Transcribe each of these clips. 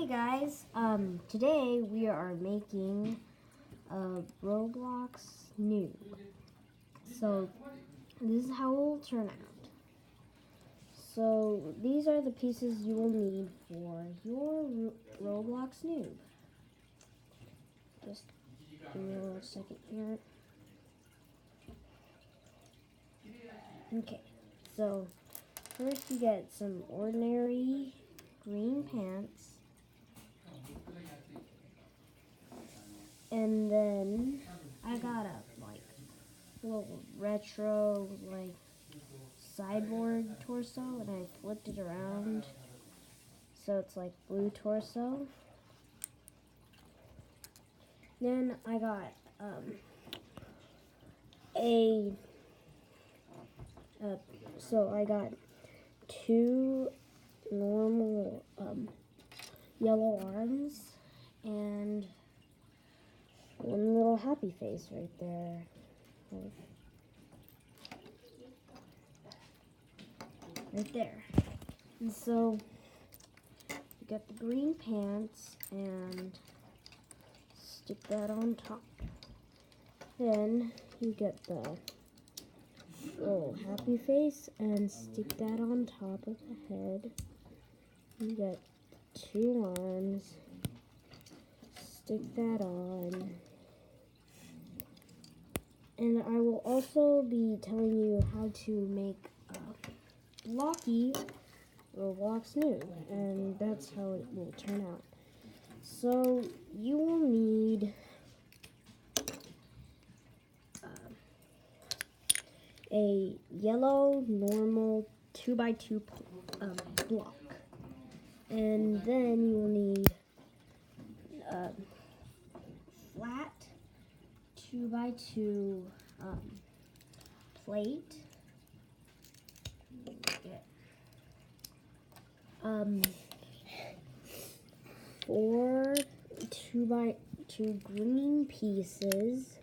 Hey guys, today we are making a Roblox Noob. So this is how it will turn out. So these are the pieces you will need for your Roblox Noob. Just give me a second here. Okay, so first you get some ordinary green pants. And then I got a little retro sideboard torso, and I flipped it around so it's like blue torso. Then I got I got two normal yellow arms and one little happy face right there. Right there. And so you get the green pants and stick that on top. Then you get the little happy face and stick that on top of the head. You get two arms. Stick that on. And I will also be telling you how to make a blocky Roblox Noob, and that's how it will turn out. So you will need a yellow normal 2x2 block, and then you will need flat 2x2 plate. Get 4 2x2 green pieces.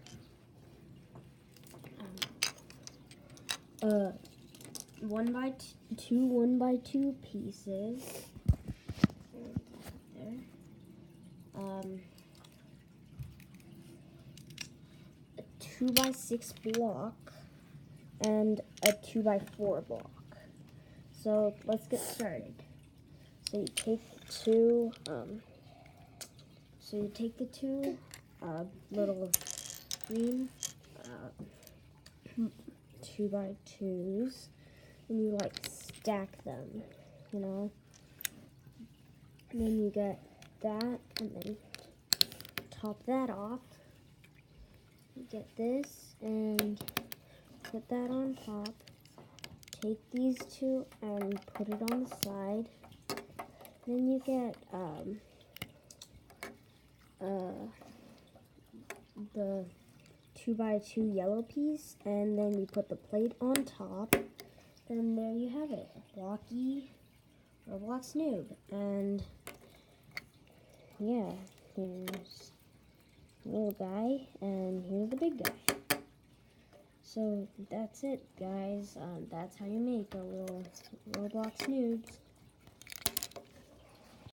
1x2 pieces. There. A 2x6 block and a 2x4 block. So let's get started. So you take the two little green 2x2s, and you stack them, And then you get that, and then top that off. You get this and put that on top. Take these two and put it on the side. Then you get the 2x2 yellow piece, and then you put the plate on top. And there you have it, blocky Roblox Noob. And yeah, here's the little guy, and here's the big guy. So that's it, guys. That's how you make a little Roblox Noobs.